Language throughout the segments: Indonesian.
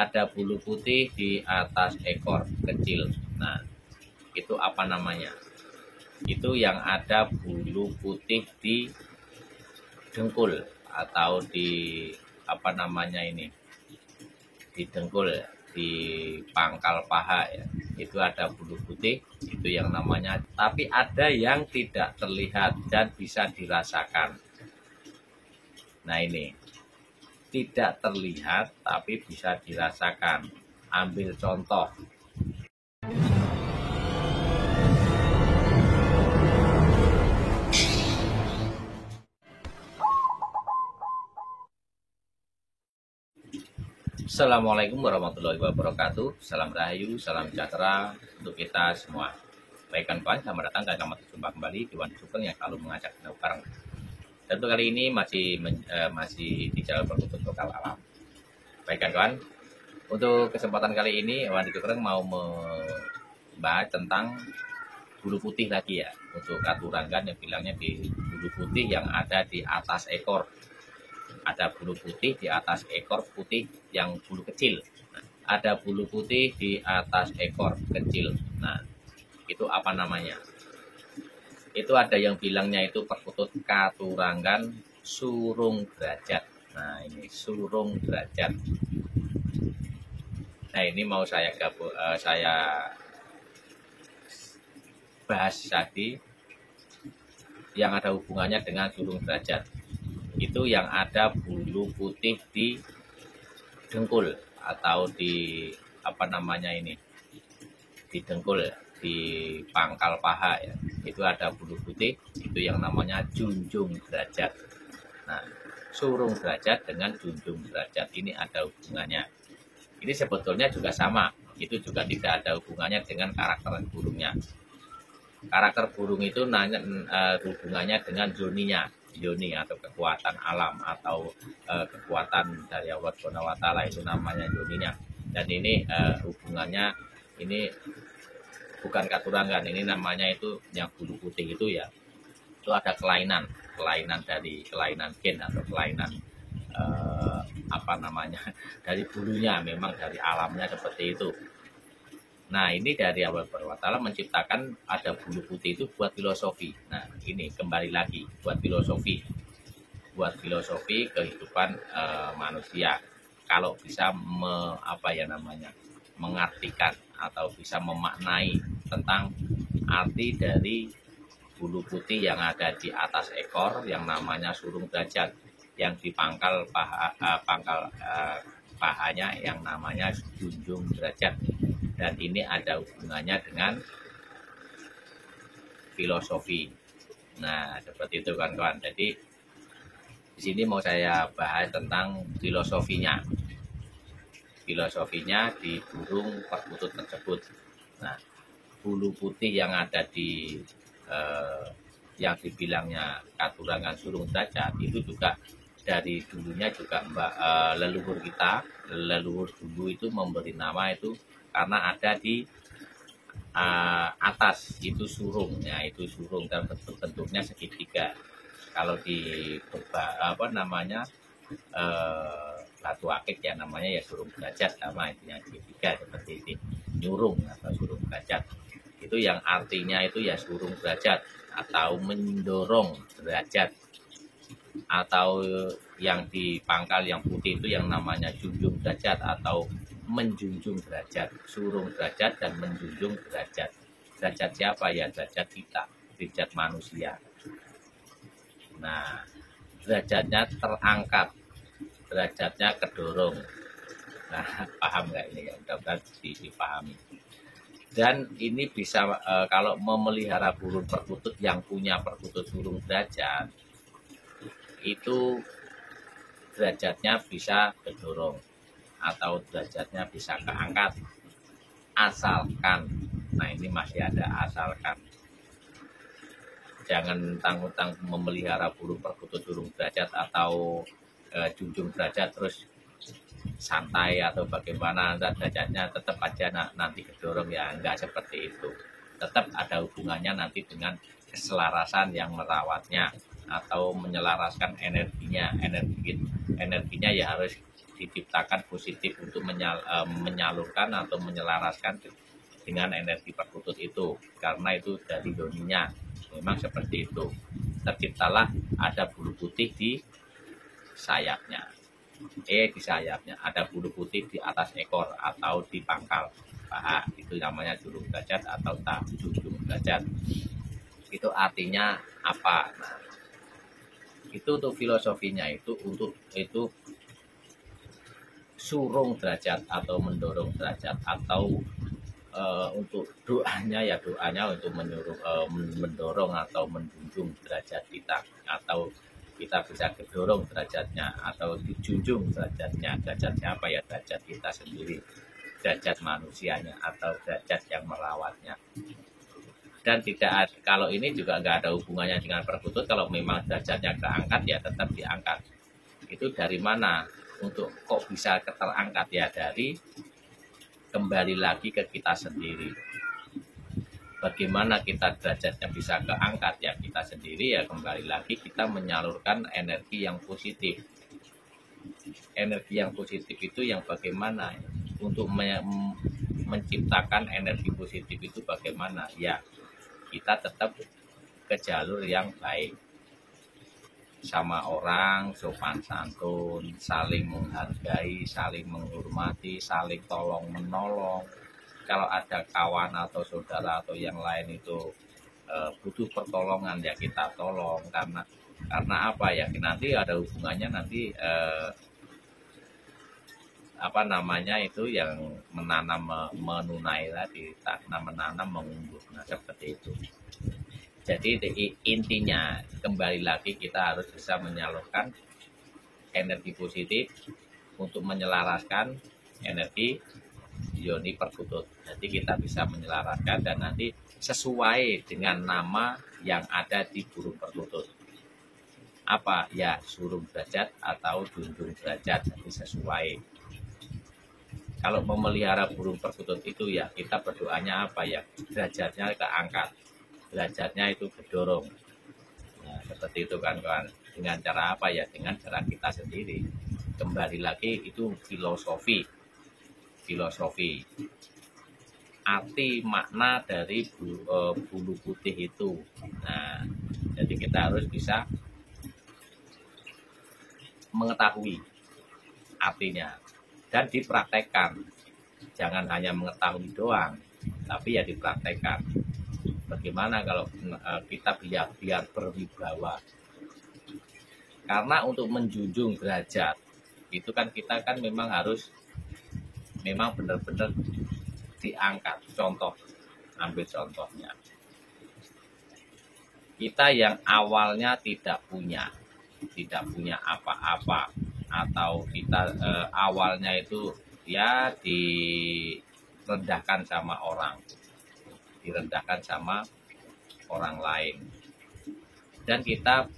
Ada bulu putih di atas ekor kecil. Nah, itu apa namanya? Itu yang ada bulu putih di dengkul atau di apa namanya ini? Di dengkul, di pangkal paha ya. Itu ada bulu putih, itu yang namanya. Tapi ada yang tidak terlihat dan bisa dirasakan. Nah, ini tidak terlihat tapi bisa dirasakan. Ambil contoh. Assalamualaikum warahmatullahi wabarakatuh. Salam rahayu, salam sejahtera untuk kita semua. Baik kawan, selamat datang dan selamat berjumpa kembali di One Sugeng yang selalu mengajak kita bareng. Dan untuk kali ini masih di jalur perkutut lokal alam. Baik kawan, untuk kesempatan kali ini One Sugeng mau membahas tentang bulu putih lagi ya. Untuk katurangan yang bilangnya di bulu putih yang ada di atas ekor. Ada bulu putih di atas ekor putih yang bulu kecil. Nah, ada bulu putih di atas ekor kecil. Nah, itu apa namanya? Itu ada yang bilangnya itu perkutut katurangan surung derajat. Nah, ini surung derajat. Nah, ini mau saya bahas tadi yang ada hubungannya dengan surung derajat. Itu yang ada bulu putih di dengkul atau di apa namanya ini? Di dengkul, di pangkal paha ya. Itu ada bulu putih, itu yang namanya junjung derajat. Nah, surung derajat dengan junjung derajat ini ada hubungannya. Ini sebetulnya juga sama, itu juga tidak ada hubungannya dengan karakter burungnya. Karakter burung itu hubungannya dengan yoni atau kekuatan alam atau kekuatan dari Allah Subhanahu wa taala, itu namanya yoninya. Dan ini hubungannya ini bukan katurangan, ini namanya itu yang bulu putih itu ya. Itu ada kelainan dari kelainan gen atau kelainan apa namanya dari bulunya, memang dari alamnya seperti itu. Nah, ini dari Allah Subhanahu wa taala menciptakan ada bulu putih itu buat filosofi. Nah, ini kembali lagi buat filosofi kehidupan manusia. Kalau bisa mengartikan atau bisa memaknai tentang arti dari bulu putih yang ada di atas ekor yang namanya surung derajat, yang di pangkal pahanya yang namanya junjung derajat. Dan ini ada hubungannya dengan filosofi. Nah, seperti itu kawan-kawan. Jadi di sini mau saya bahas tentang filosofinya di burung perkutut tersebut. Nah, bulu putih yang ada di yang dibilangnya katurangan surung derajat itu juga dari dulunya juga leluhur dulu itu memberi nama itu karena ada di atas itu surung ya, itu surung dan bentuknya segitiga. Kalau di batu akik ya namanya ya surung derajat, sama itu yang segitiga seperti ini, nyurung atau surung derajat. Itu yang artinya itu ya surung derajat atau mendorong derajat, atau yang di pangkal yang putih itu yang namanya junjung derajat atau menjunjung derajat. Surung derajat dan menjunjung derajat. Derajat siapa ya? Derajat kita, derajat manusia. Nah, derajatnya terangkat, derajatnya kedorong. Nah, paham nggak ini ya? Mudah-mudahan dipahami. Dan ini bisa kalau memelihara burung perkutut yang punya perkutut surung derajat, itu derajatnya bisa kedorong atau derajatnya bisa keangkat, asalkan, nah ini masih ada asalkan, jangan tanggung-tanggung memelihara burung perkutut surung derajat atau junjung derajat terus santai atau bagaimana, derajatnya tetap aja nanti kedorong ya, enggak seperti itu. Tetap ada hubungannya nanti dengan keselarasan yang merawatnya atau menyelaraskan energinya ya harus diciptakan positif untuk menyalurkan atau menyelaraskan dengan energi perkutut itu, karena itu dari yoninya memang seperti itu. Terciptalah ada bulu putih di sayapnya, di sayapnya ada bulu putih di atas ekor atau di pangkal paha, itu namanya julung derajat atau junjung derajat. Itu artinya apa? Nah, itu untuk filosofinya, itu surung derajat atau mendorong derajat, atau untuk doanya ya doanya untuk mendorong atau menjunjung derajat kita, atau kita bisa kedorong derajatnya atau dijunjung derajatnya. Derajatnya apa ya? Derajat kita sendiri, derajat manusianya atau derajat yang merawatnya. Dan kalau ini juga nggak ada hubungannya dengan perkutut. Kalau memang derajatnya keangkat ya tetap diangkat. Itu dari mana? Untuk kok bisa terangkat ya? Dari kembali lagi ke kita sendiri. Bagaimana kita derajatnya bisa keangkat ya? Kita sendiri ya kembali lagi kita menyalurkan energi yang positif. Energi yang positif itu yang bagaimana? Untuk menciptakan energi positif itu bagaimana? Ya, kita tetap ke jalur yang baik. Sama orang, sopan santun, saling menghargai, saling menghormati, saling tolong menolong. Kalau ada kawan atau saudara atau yang lain itu butuh pertolongan ya kita tolong, karena apa ya, nanti ada hubungannya nanti apa namanya itu yang menanam menunai tadi, menanam mengunduh, nah seperti itu. Jadi intinya kembali lagi kita harus bisa menyalurkan energi positif untuk menyelaraskan energi yoni perkutut. Jadi kita bisa menyelaraskan dan nanti sesuai dengan nama yang ada di burung perkutut. Apa ya, surung derajat atau junjung derajat, jadi sesuai. Kalau memelihara burung perkutut itu ya kita berdoanya apa ya, derajatnya keangkat, derajatnya itu kedorong. Nah, seperti itu kan kawan. Dengan cara apa ya? Dengan cara kita sendiri. Kembali lagi itu filosofi. Arti makna dari bulu putih itu. Nah, jadi kita harus bisa mengetahui artinya dan dipraktekkan. Jangan hanya mengetahui doang, tapi ya dipraktekkan. Bagaimana kalau kita biar berwibawa? Karena untuk menjunjung derajat itu kan kita kan memang harus benar-benar diangkat. Contoh, ambil contohnya. Kita yang awalnya tidak punya apa-apa, atau kita awalnya itu ya direndahkan sama orang lain, dan kita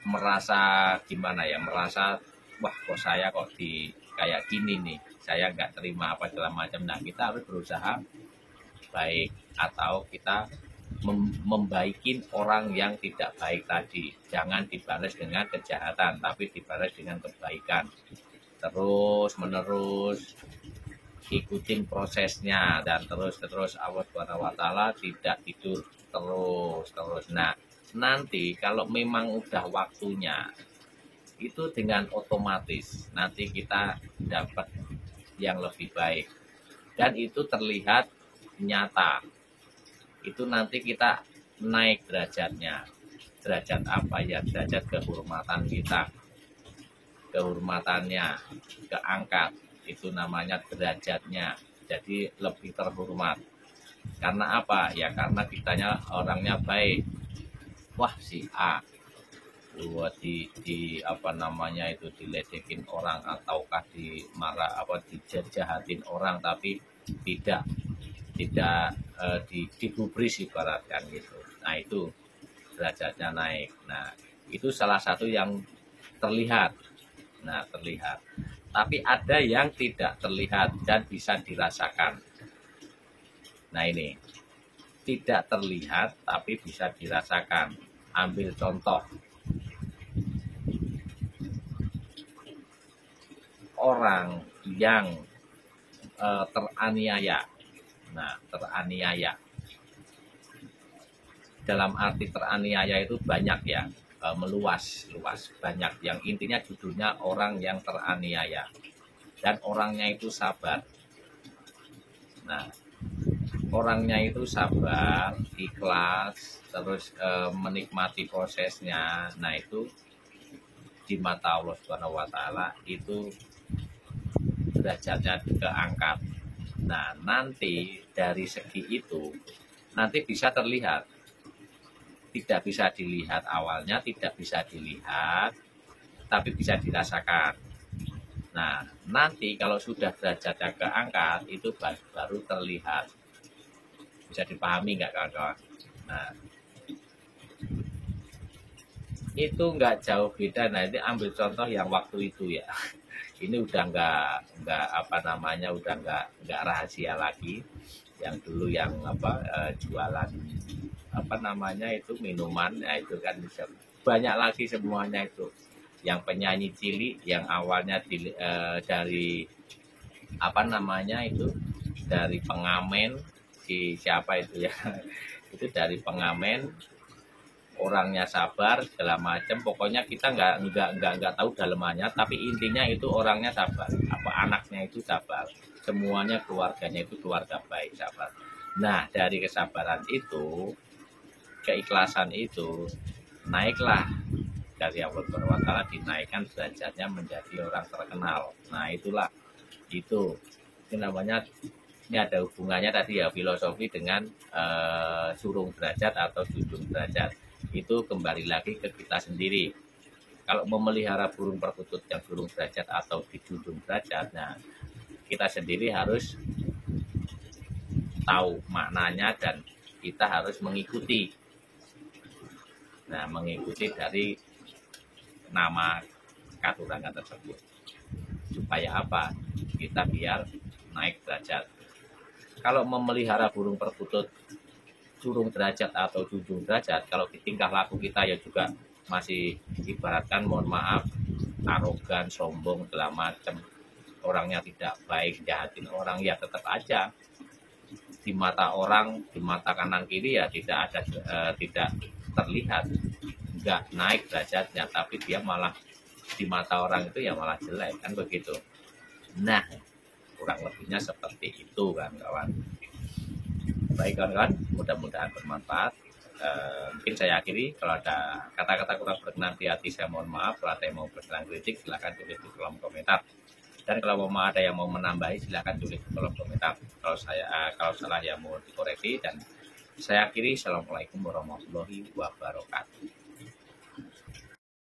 merasa gimana ya, merasa wah kok saya kok kayak gini nih, saya nggak terima apa segala macam. Nah, kita harus berusaha baik, atau kita membaikin orang yang tidak baik tadi. Jangan dibalas dengan kejahatan, tapi dibalas dengan kebaikan. Terus menerus ikutin prosesnya, dan terus Allah Subhanahu wa taala tidak tidur terus. Nah, nanti kalau memang udah waktunya itu dengan otomatis nanti kita dapat yang lebih baik, dan itu terlihat nyata. Itu nanti kita naik derajatnya. Derajat apa ya? Derajat kehormatan kita, kehormatannya keangkat, itu namanya derajatnya, jadi lebih terhormat. Karena apa ya? Karena kitanya orangnya baik. Wah, si A buat di apa namanya itu diledekin orang, ataukah dimarah apa dijahatin orang, tapi tidak digubris ibaratkan gitu. Nah, itu derajatnya naik. Nah, itu salah satu yang terlihat. Nah, terlihat. Tapi ada yang tidak terlihat dan bisa dirasakan. Nah, ini tidak terlihat tapi bisa dirasakan. Ambil contoh. orang yang teraniaya. Nah, teraniaya dalam arti teraniaya itu banyak ya, meluas banyak. Yang intinya judulnya orang yang teraniaya dan orangnya itu sabar. Nah, orangnya itu sabar, ikhlas, terus menikmati prosesnya. Nah, itu di mata Allah Subhanahu wa taala itu derajatnya keangkat. Nah, nanti dari segi itu nanti bisa terlihat. Tidak bisa dilihat awalnya, tidak bisa dilihat, tapi bisa dirasakan. Nah, nanti kalau sudah derajatnya keangkat, itu baru terlihat. Bisa dipahami nggak kawan-kawan? Nah, itu nggak jauh beda. Nah, ini ambil contoh yang waktu itu ya. Ini udah nggak apa namanya, udah nggak rahasia lagi. Yang dulu yang jualan apa namanya itu minuman, ya itu kan bisa banyak lagi semuanya itu. Yang penyanyi cilik yang awalnya dari apa namanya itu, dari pengamen, siapa itu ya, itu dari pengamen, orangnya sabar segala macam. Pokoknya kita nggak tahu dalemannya, tapi intinya itu orangnya sabar, apa anaknya itu sabar, semuanya keluarganya itu keluarga baik, sabar. Nah, dari kesabaran itu, keikhlasan itu, naiklah dari Allah Subhanahu wa taala, dinaikkan derajatnya menjadi orang terkenal. Nah, itulah itu namanya, ini ada hubungannya tadi ya, filosofi dengan surung derajat atau junjung derajat. Itu kembali lagi ke kita sendiri. Kalau memelihara burung perkutut yang surung derajat atau dijunjung derajat, nah kita sendiri harus tahu maknanya dan kita harus mengikuti. Nah, mengikuti dari nama katurangan tersebut. Supaya apa? Kita biar naik derajat. Kalau memelihara burung perkutut surung derajat atau junjung derajat, kalau di tingkah laku kita ya juga masih ibaratkan, mohon maaf, arogan, sombong, segala macam, orangnya tidak baik, jahatin orang, ya tetap aja di mata orang, di mata kanan kiri ya tidak terlihat, nggak naik derajatnya, tapi dia malah di mata orang itu ya malah jelek, kan begitu. Nah, kurang lebihnya seperti itu kan kawan. Baik kawan-kawan, mudah-mudahan bermanfaat. Mungkin saya akhiri. Kalau ada kata-kata kurang berkenan di hati, saya mohon maaf. Kalau ada yang mau berkenan kritik, silahkan tulis di kolom komentar. Dan kalau mau ada yang mau menambahi, silahkan tulis di kolom komentar. Kalau salah ya mau dikoreksi. Dan saya akhiri. Assalamualaikum warahmatullahi wabarakatuh.